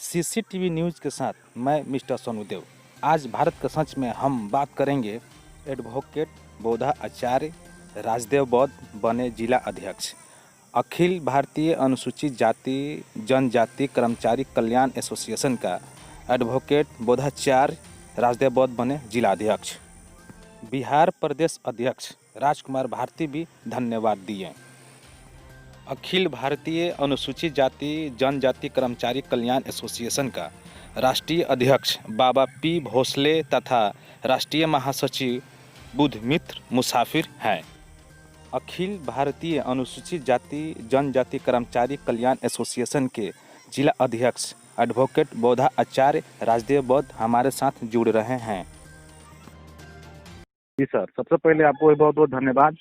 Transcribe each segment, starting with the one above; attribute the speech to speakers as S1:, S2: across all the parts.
S1: CCTV news के साथ मैं मिस्टर सोनूदेव। आज भारत का सच में हम बात करेंगे एडवोकेट बोधा आचार्य राजदेव बौद्ध बने जिला अध्यक्ष। अखिल भारतीय अनुसूचित जाति जनजाति कर्मचारी कल्याण एसोसिएशन का एडवोकेट बोधाचार्य राजदेव बौद्ध बने जिला अध्यक्ष। बिहार प्रदेश अध्यक्ष राजकुमार भारती भी धन्यवाद दिए। अखिल भारतीय अनुसूचित जाति जनजाति कर्मचारी कल्याण एसोसिएशन का राष्ट्रीय अध्यक्ष बाबा पी भोसले तथा राष्ट्रीय महासचिव बुद्धमित्र मुसाफिर हैं। अखिल भारतीय अनुसूचित जाति जनजाति कर्मचारी कल्याण एसोसिएशन के जिला अध्यक्ष एडवोकेट बोधा आचार्य राजदेव बौद्ध हमारे साथ जुड़ रहे हैं।
S2: जी सर, सबसे पहले आपको बहुत बहुत धन्यवाद।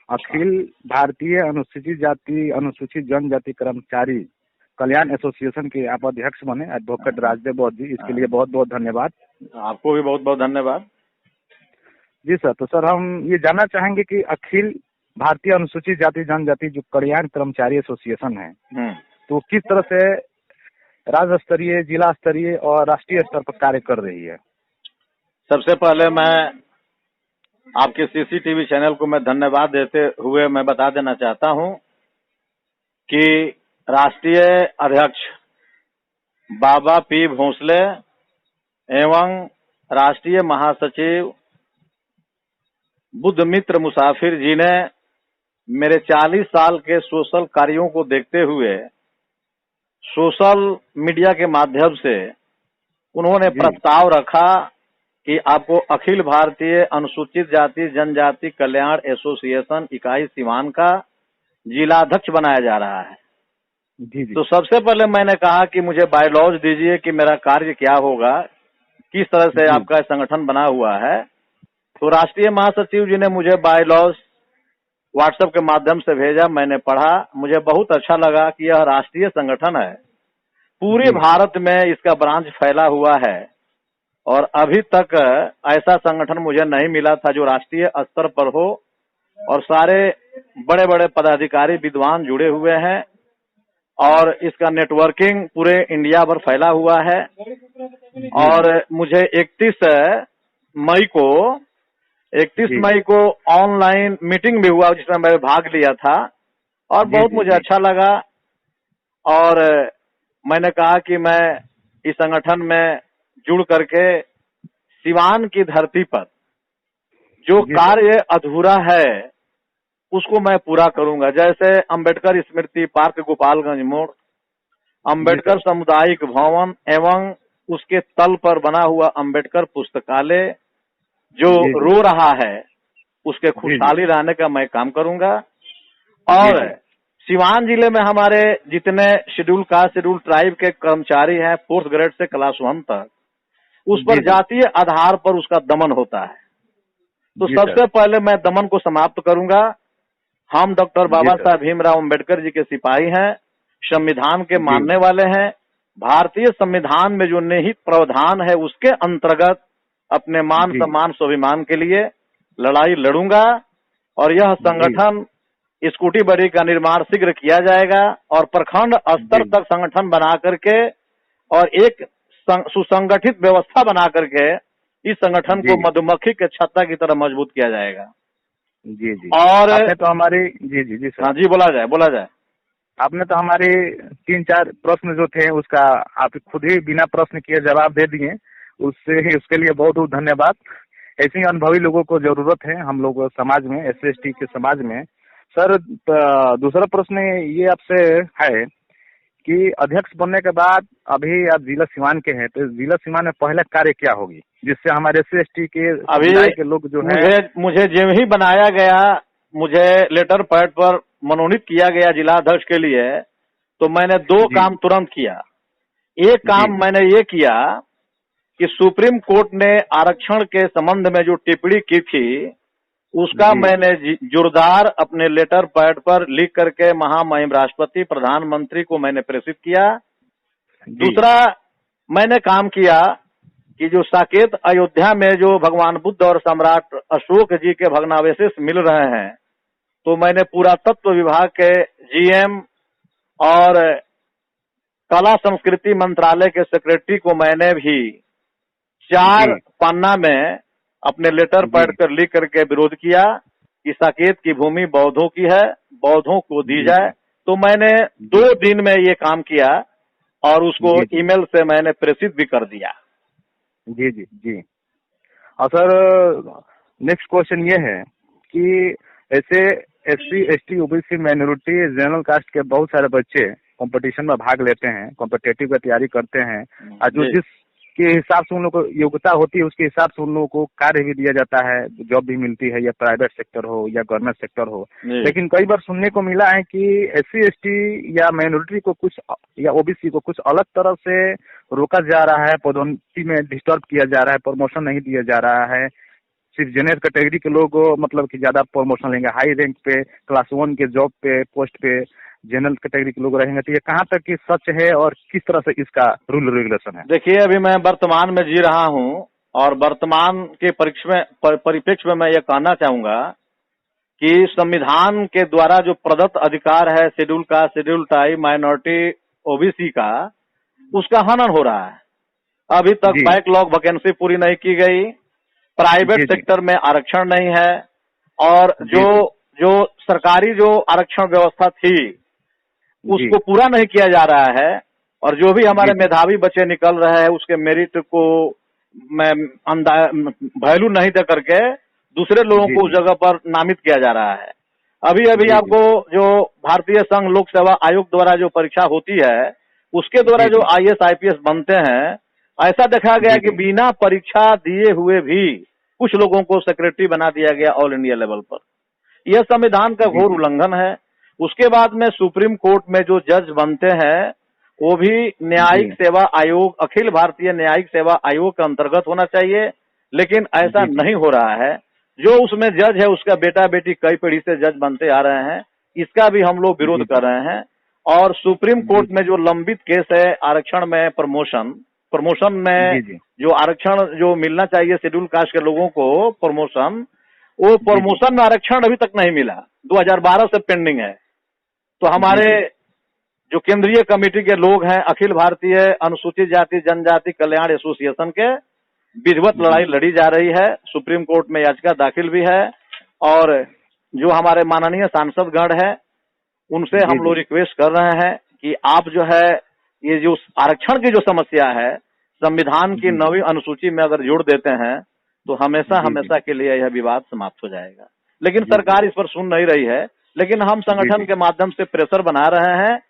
S2: अखिल भारतीय अनुसूचित जाति अनुसूचित जनजाति कर्मचारी कल्याण एसोसिएशन के आप अध्यक्ष बने एडवोकेट राजदेव बौद्ध जी, इसके लिए बहुत बहुत धन्यवाद।
S3: आपको भी बहुत बहुत धन्यवाद।
S2: जी सर, तो सर हम ये जानना चाहेंगे कि अखिल भारतीय अनुसूचित जाति जनजाति जो कल्याण कर्मचारी एसोसिएशन है, तो किस तरह से राज्य स्तरीय, जिला स्तरीय और राष्ट्रीय स्तर पर कार्य कर रही है।
S3: सबसे पहले मैं आपके सीसीटीवी चैनल को मैं धन्यवाद देते हुए मैं बता देना चाहता हूं कि राष्ट्रीय अध्यक्ष बाबा पी भोसले एवं राष्ट्रीय महासचिव बुद्धमित्र मुसाफिर जी ने मेरे 40 साल के सोशल कार्यों को देखते हुए सोशल मीडिया के माध्यम से उन्होंने प्रस्ताव रखा कि आपको अखिल भारतीय अनुसूचित जाति जनजाति कल्याण एसोसिएशन इकाई सीवान का जिलाध्यक्ष बनाया जा रहा है।
S2: जी।
S3: तो सबसे पहले मैंने कहा कि मुझे बायलॉज दीजिए कि मेरा कार्य क्या होगा, किस तरह से आपका संगठन बना हुआ है। तो राष्ट्रीय महासचिव जी ने मुझे बायलॉज व्हाट्सएप के माध्यम से भेजा, मैंने पढ़ा, मुझे बहुत अच्छा लगा कि यह राष्ट्रीय संगठन है, पूरे भारत में इसका ब्रांच फैला हुआ है और अभी तक ऐसा संगठन मुझे नहीं मिला था जो राष्ट्रीय स्तर पर हो और सारे बड़े बड़े पदाधिकारी विद्वान जुड़े हुए हैं और इसका नेटवर्किंग पूरे इंडिया भर फैला हुआ है। और मुझे 31 मई को ऑनलाइन मीटिंग भी हुआ जिसमें मैं भाग लिया था और बहुत मुझे अच्छा लगा और मैंने कहा कि मैं इस संगठन में जुड़ करके सिवान की धरती पर जो कार्य अधूरा है उसको मैं पूरा करूंगा। जैसे अंबेडकर स्मृति पार्क गोपालगंज मोड़, अंबेडकर सामुदायिक भवन एवं उसके तल पर बना हुआ अंबेडकर पुस्तकालय जो रो रहा है उसके खुशहाली लाने का मैं काम करूंगा। और सिवान जिले में हमारे जितने शेड्यूल कास्ट शेड्यूल ट्राइब के कर्मचारी हैं 4th ग्रेड से क्लास 1 तक, उस पर जातीय आधार पर उसका दमन होता है। तो सबसे पहले मैं दमन को समाप्त करूंगा। हम डॉक्टर बाबा साहब भीमराव अम्बेडकर जी के सिपाही हैं, संविधान के मानने वाले हैं। भारतीय संविधान में जो निहित प्रावधान है उसके अंतर्गत अपने मान सम्मान स्वाभिमान के लिए लड़ाई लड़ूंगा और यह संगठन स्कूटी बड़ी का निर्माण शीघ्र किया जाएगा और प्रखंड स्तर तक संगठन बना करके और एक सुसंगठित व्यवस्था बना करके इस संगठन को मधुमक्खी के छत्ता की तरह मजबूत किया जाएगा।
S2: जी।
S3: और
S2: आपने तो हमारी जी सर।
S3: हाँ जी, बोला जाए।
S2: आपने तो हमारे 3-4 प्रश्न जो थे उसका आप खुद ही बिना प्रश्न किए जवाब दे दिए, उसके लिए बहुत बहुत धन्यवाद। ऐसे ही अनुभवी लोगों को जरूरत है हम लोग समाज में, SC/ST के समाज में। सर दूसरा प्रश्न ये आपसे है कि अध्यक्ष बनने के बाद अभी आप जिला सीवान के हैं, तो जिला सीवान में पहला कार्य क्या होगी जिससे हमारे SC/ST के समुदाय के लोग जो है।
S3: मुझे जब ही बनाया गया, मुझे लेटर पैड पर मनोनीत किया गया जिला अध्यक्ष के लिए, तो मैंने 2 काम तुरंत किया। एक काम मैंने ये किया कि सुप्रीम कोर्ट ने आरक्षण के संबंध में जो टिप्पणी की थी उसका मैंने जोरदार अपने लेटर पैड पर लिख करके महामहिम राष्ट्रपति प्रधानमंत्री को मैंने प्रेषित किया। दूसरा मैंने काम किया कि जो साकेत अयोध्या में जो भगवान बुद्ध और सम्राट अशोक जी के भग्नावशेष मिल रहे हैं, तो मैंने पुरातत्व विभाग के GM और कला संस्कृति मंत्रालय के सेक्रेटरी को मैंने भी 4 पन्ना में अपने लेटर पैड कर लिख करके विरोध किया कि साकेत की भूमि बौद्धों की है, बौद्धों को दी जाए। तो मैंने 2 दिन में ये काम किया और उसको ईमेल से मैंने प्रेषित भी कर दिया।
S2: जी जी जी। और सर नेक्स्ट क्वेश्चन ये है कि ऐसे SC ST OBC minority general caste के बहुत सारे बच्चे कंपटीशन में भाग लेते हैं, कॉम्पिटिटिव की तैयारी करते हैं, और जो जिसके हिसाब से उन लोगों को योग्यता होती है उसके हिसाब से उन लोगों को कार्य भी दिया जाता है, जॉब भी मिलती है, या प्राइवेट सेक्टर हो या गवर्नमेंट सेक्टर हो। लेकिन कई बार सुनने को मिला है कि SC ST या माइनॉरिटी को कुछ या OBC को कुछ अलग तरह से रोका जा रहा है, पदोन्नति में डिस्टर्ब किया जा रहा है, प्रमोशन नहीं दिया जा रहा है। सिर्फ जनरल कैटेगरी के लोग मतलब कि ज्यादा प्रमोशन लेंगे, हाई रैंक पे, क्लास 1 के जॉब पे, पोस्ट पे जनरल कैटेगरी के लोग रहेंगे। तो ये कहाँ तक की सच है और किस तरह से इसका रूल रेगुलेशन है?
S3: देखिए, अभी मैं वर्तमान में जी रहा हूँ और वर्तमान के परिप्रेक्ष्य में मैं ये कहना चाहूंगा कि संविधान के द्वारा जो प्रदत्त अधिकार है schedule caste, schedule tribe, minority, OBC का, उसका हनन हो रहा है। अभी तक बैकलॉग वैकेंसी पूरी नहीं की गई, प्राइवेट सेक्टर में आरक्षण नहीं है, और जो सरकारी जो आरक्षण व्यवस्था थी उसको पूरा नहीं किया जा रहा है, और जो भी हमारे मेधावी बच्चे निकल रहे हैं उसके मेरिट को वैल्यू नहीं दे करके दूसरे लोगों को उस जगह पर नामित किया जा रहा है। अभी आपको जो भारतीय संघ लोक सेवा आयोग द्वारा जो परीक्षा होती है उसके द्वारा जो IAS IPS बनते हैं, ऐसा देखा गया कि बिना परीक्षा दिए हुए भी कुछ लोगों को सेक्रेटरी बना दिया गया ऑल इंडिया लेवल पर। यह संविधान का घोर उल्लंघन है। उसके बाद में सुप्रीम कोर्ट में जो जज बनते हैं वो भी न्यायिक सेवा आयोग, अखिल भारतीय न्यायिक सेवा आयोग के अंतर्गत होना चाहिए, लेकिन ऐसा नहीं हो रहा है। जो उसमें जज है उसका बेटा बेटी कई पीढ़ी से जज बनते आ रहे हैं, इसका भी हम लोग विरोध कर रहे हैं। और सुप्रीम कोर्ट में जो लंबित केस है आरक्षण में प्रमोशन में जो आरक्षण जो मिलना चाहिए शेड्यूल कास्ट के लोगों को प्रमोशन, वो प्रमोशन में आरक्षण अभी तक नहीं मिला, 2012 से पेंडिंग है। तो हमारे जो केंद्रीय कमेटी के लोग हैं, अखिल भारतीय अनुसूचित जाति जनजाति कल्याण एसोसिएशन के, विधिवत लड़ाई लड़ी जा रही है, सुप्रीम कोर्ट में याचिका दाखिल भी है, और जो हमारे माननीय सांसद गण है उनसे हम लोग रिक्वेस्ट कर रहे हैं कि आप जो है ये जो आरक्षण की जो समस्या है संविधान की 9वीं अनुसूची में अगर जोड़ देते हैं तो हमेशा के लिए यह विवाद समाप्त हो जाएगा। लेकिन सरकार इस पर सुन नहीं रही है। लेकिन हम संगठन के माध्यम से प्रेशर बना रहे हैं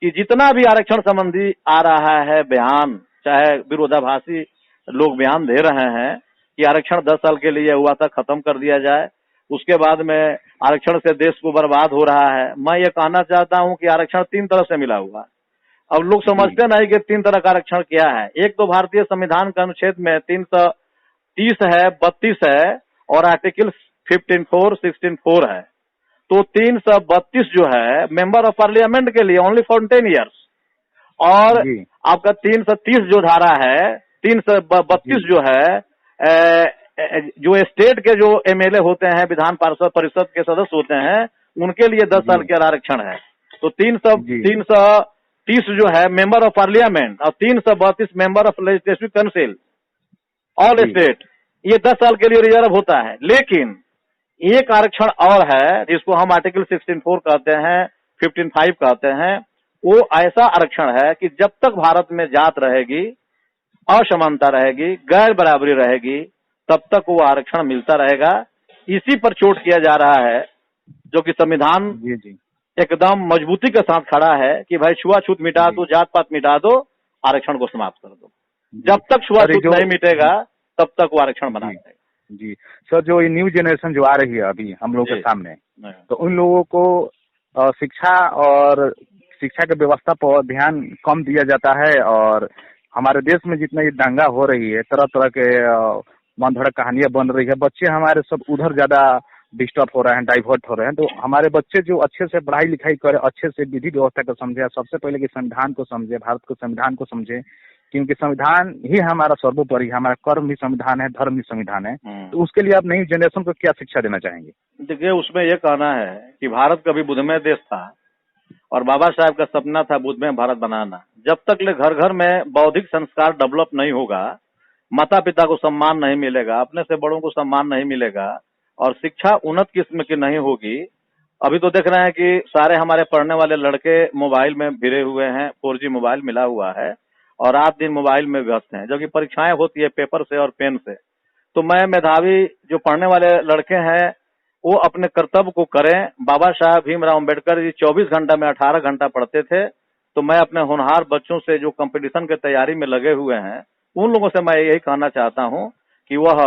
S3: कि जितना भी आरक्षण संबंधी आ रहा है बयान, चाहे विरोधाभासी लोग बयान दे रहे हैं कि आरक्षण 10 साल के लिए हुआ था, खत्म कर दिया जाए, उसके बाद में आरक्षण से देश को बर्बाद हो रहा है। मैं ये कहना चाहता हूं कि आरक्षण 3 तरह से मिला हुआ है। अब लोग समझते नहीं कि 3 तरह का आरक्षण क्या है। एक तो भारतीय संविधान के अनुच्छेद में 330 है, 32 है, और आर्टिकल 15(4), 16(4) है। तो 332 जो है मेंबर ऑफ पार्लियामेंट के लिए ओनली फॉर 10 ईयर्स, और आपका 330 जो धारा है, 332 जो है जो स्टेट के जो MLA होते हैं, विधान परिषद के सदस्य होते हैं, उनके लिए 10 साल के आरक्षण है। तो 330 जो है मेंबर ऑफ पार्लियामेंट, और 332 member of legislative council all state, ये 10 साल के लिए रिजर्व होता है। लेकिन एक आरक्षण और है जिसको हम आर्टिकल 16(4) कहते हैं, 15(5) कहते हैं। वो ऐसा आरक्षण है कि जब तक भारत में जात रहेगी, असमानता रहेगी, गैर बराबरी रहेगी, तब तक वो आरक्षण मिलता रहेगा। इसी पर चोट किया जा रहा है, जो कि संविधान एकदम मजबूती के साथ खड़ा है कि भाई छुआछूत मिटा दो, जात पात मिटा दो, आरक्षण को समाप्त कर दो। जब तक छुआछूत नहीं मिटेगा तब तक वो आरक्षण बना रहेगा।
S2: जी सर, जो ये न्यू जनरेशन जो आ रही है अभी हम लोग के सामने, तो उन लोगों को शिक्षा और शिक्षा की व्यवस्था पर ध्यान कम दिया जाता है, और हमारे देश में जितना ये दंगा हो रही है, तरह तरह के मनगढ़ंत कहानियां बन रही है, बच्चे हमारे सब उधर ज्यादा डिस्टर्ब हो रहे हैं, डाइवर्ट हो रहे हैं। तो हमारे बच्चे जो अच्छे से पढ़ाई लिखाई करे, अच्छे से विधि व्यवस्था को समझे, सबसे पहले कि संविधान को समझे, भारत के संविधान को समझे, क्योंकि संविधान ही हमारा सर्वोपरि, हमारा कर्म भी संविधान है, धर्म भी संविधान है। तो उसके लिए आप नई जनरेशन को क्या शिक्षा देना चाहेंगे?
S3: देखिए, उसमें यह कहना है कि भारत कभी बुद्धमय देश था, और बाबा साहब का सपना था बुद्धमय भारत बनाना। जब तक ले घर घर में बौद्धिक संस्कार डेवलप नहीं होगा, माता पिता को सम्मान नहीं मिलेगा, अपने से बड़ों को सम्मान नहीं मिलेगा और शिक्षा उन्नत किस्म की नहीं होगी। अभी तो देख रहे हैं कि सारे हमारे पढ़ने वाले लड़के मोबाइल में भिड़े हुए हैं, 4G मोबाइल मिला हुआ है और रात दिन मोबाइल में व्यस्त हैं, जबकि परीक्षाएं होती है पेपर से और पेन से। तो मैं मेधावी जो पढ़ने वाले लड़के हैं वो अपने कर्तव्य को करें। बाबा साहब भीमराव अम्बेडकर जी 24 घंटा में 18 घंटा पढ़ते थे। तो मैं अपने होनहार बच्चों से जो कंपटीशन के तैयारी में लगे हुए हैं उन लोगों से मैं यही कहना चाहता हूं कि वह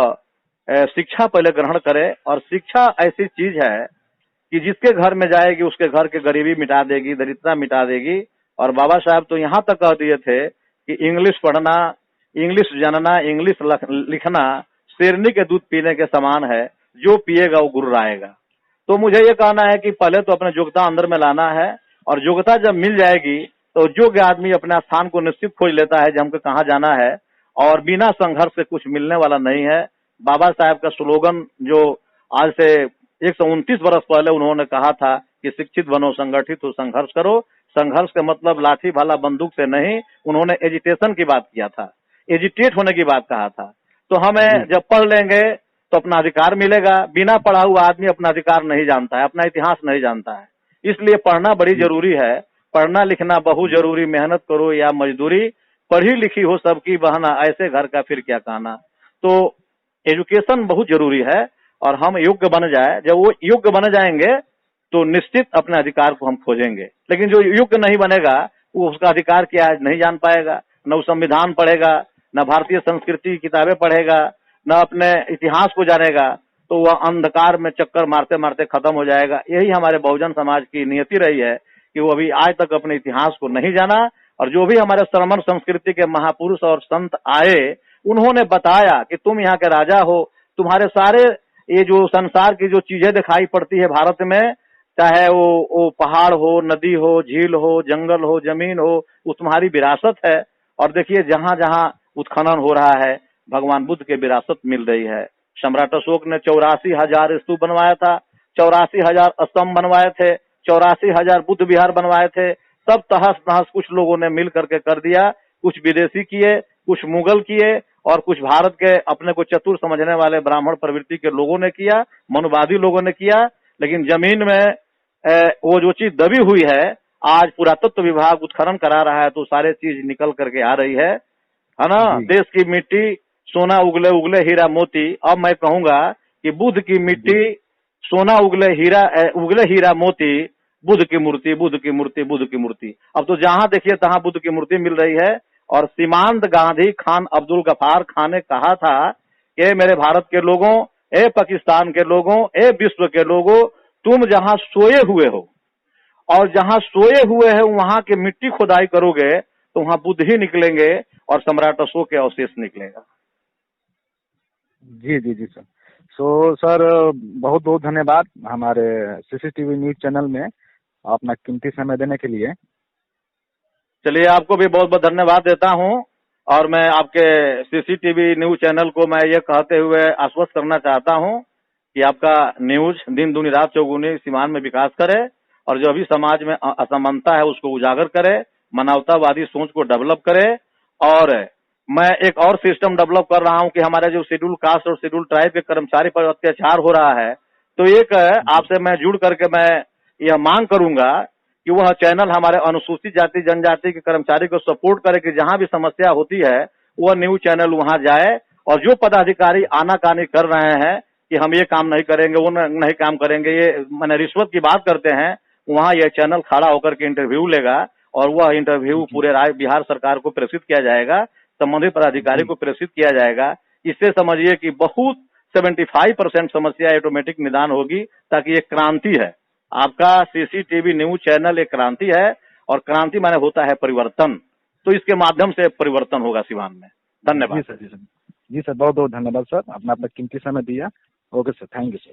S3: शिक्षा पहले ग्रहण करे। और शिक्षा ऐसी चीज है कि जिसके घर में जाएगी उसके घर की गरीबी मिटा देगी, दरिद्रता मिटा देगी। और बाबा साहब तो यहाँ तक कह दिए थे कि इंग्लिश पढ़ना, इंग्लिश जानना, इंग्लिश लिखना शेरनी के दूध पीने के समान है, जो पिएगा वो गुर्राएगा। तो मुझे ये कहना है कि पहले तो अपने योग्यता अंदर में लाना है और योग्यता जब मिल जाएगी तो योग्य आदमी अपने स्थान को निश्चित खोज लेता है कि हमको कहाँ जाना है और बिना संघर्ष से कुछ मिलने वाला नहीं है। बाबा साहब का स्लोगन जो आज से 129 वर्ष पहले उन्होंने कहा था कि शिक्षित बनो, संगठित हो, संघर्ष करो। संघर्ष का मतलब लाठी भाला बंदूक से नहीं, उन्होंने एजिटेशन की बात किया था, एजिटेट होने की बात कहा था। तो हमें जब पढ़ लेंगे तो अपना अधिकार मिलेगा। बिना पढ़ा हुआ आदमी अपना अधिकार नहीं जानता है, अपना इतिहास नहीं जानता है। इसलिए पढ़ना बड़ी जरूरी है। पढ़ना लिखना बहुत जरूरी, मेहनत करो या मजदूरी, पढ़ी लिखी हो सबकी बहना, ऐसे घर का फिर क्या कहना। तो एजुकेशन बहुत जरूरी है और हम योग्य बन जाए। जब वो योग्य बन जाएंगे तो निश्चित अपने अधिकार को हम खोजेंगे। लेकिन जो योग्य नहीं बनेगा वो उसका अधिकार क्या है नहीं जान पाएगा, न वो संविधान पढ़ेगा, न भारतीय संस्कृति की किताबें पढ़ेगा, न अपने इतिहास को जानेगा, तो वह अंधकार में चक्कर मारते मारते खत्म हो जाएगा। यही हमारे बहुजन समाज की नियति रही है कि वो अभी आज तक अपने इतिहास को नहीं जाना। और जो भी हमारे श्रमण संस्कृति के महापुरुष और संत आए उन्होंने बताया कि तुम यहाँ के राजा हो, तुम्हारे सारे ये जो संसार की जो चीजें दिखाई पड़ती है भारत में, चाहे वो पहाड़ हो, नदी हो, झील हो, जंगल हो, जमीन हो, वो तुम्हारी विरासत है। और देखिए जहां जहां उत्खनन हो रहा है भगवान बुद्ध के विरासत मिल रही है। सम्राट अशोक ने 84,000 स्तूप बनवाया था, 84,000 स्तंभ बनवाए थे, 84,000 बुद्ध विहार बनवाए थे। सब तहस नहस कुछ लोगों ने मिल करके कर दिया। कुछ विदेशी किए, कुछ मुगल किए और कुछ भारत के अपने को चतुर समझने वाले ब्राह्मण प्रवृत्ति के लोगों ने किया, मनुवादी लोगों ने किया। लेकिन जमीन में वो जो चीज दबी हुई है, आज पुरातत्व विभाग उत्खनन करा रहा है तो सारे चीज निकल करके आ रही है ना। देश की मिट्टी सोना उगले उगले हीरा मोती। अब मैं कहूंगा कि बुद्ध की मिट्टी सोना उगले हीरा मोती, बुद्ध की मूर्ति, बुद्ध की मूर्ति, बुद्ध की मूर्ति। अब तो जहां देखिए तहां बुद्ध की मूर्ति मिल रही है। और सीमांत गांधी खान अब्दुल गफार खान ने कहा था कि मेरे भारत के लोगों, ए पाकिस्तान के लोगों, ए विश्व के लोगों, तुम जहां सोए हुए हो और जहां सोए हुए है वहां की मिट्टी खुदाई करोगे तो वहां बुद्ध ही निकलेंगे और सम्राट अशोक के अवशेष निकलेगा।
S2: जी जी जी सर। सो सर बहुत बहुत धन्यवाद हमारे सीसीटीवी न्यूज चैनल में अपना कीमती समय देने के लिए।
S3: चलिए आपको भी बहुत बहुत धन्यवाद देता हूं। और मैं आपके सीसीटीवी न्यूज चैनल को मैं ये कहते हुए आश्वस्त करना चाहता हूं कि आपका न्यूज दिन दूनी रात चौगुनी सीमांत में विकास करे और जो भी समाज में असमानता है उसको उजागर करे, मानवतावादी सोच को डेवलप करे। और मैं एक और सिस्टम डेवलप कर रहा हूं कि हमारे जो शेड्यूल कास्ट और शेड्यूल ट्राइब के कर्मचारी पर अत्याचार हो रहा है, तो एक आपसे मैं जुड़ करके मैं यह मांग करूंगा कि वह चैनल हमारे अनुसूचित जाति जनजाति के कर्मचारी को सपोर्ट करे कि जहां भी समस्या होती है वह न्यूज चैनल वहां जाए। और जो पदाधिकारी आनाकानी कर रहे हैं कि हम ये काम नहीं करेंगे, वो नहीं काम करेंगे, ये मैंने रिश्वत की बात करते हैं, वहां यह चैनल खड़ा होकर के इंटरव्यू लेगा और वह इंटरव्यू पूरे बिहार सरकार को प्रेषित किया जाएगा, संबंधित पदाधिकारी को प्रेषित किया जाएगा। इससे समझिए कि बहुत 75% समस्या ऑटोमेटिक निदान होगी, ताकि ये क्रांति है। आपका सीसीटीवी न्यूज चैनल एक क्रांति है और क्रांति माने होता है परिवर्तन। तो इसके माध्यम से परिवर्तन होगा सिवान में। धन्यवाद।
S2: जी सर, बहुत बहुत धन्यवाद सर, अपना कीमती समय दिया। Okay sir, thank you sir.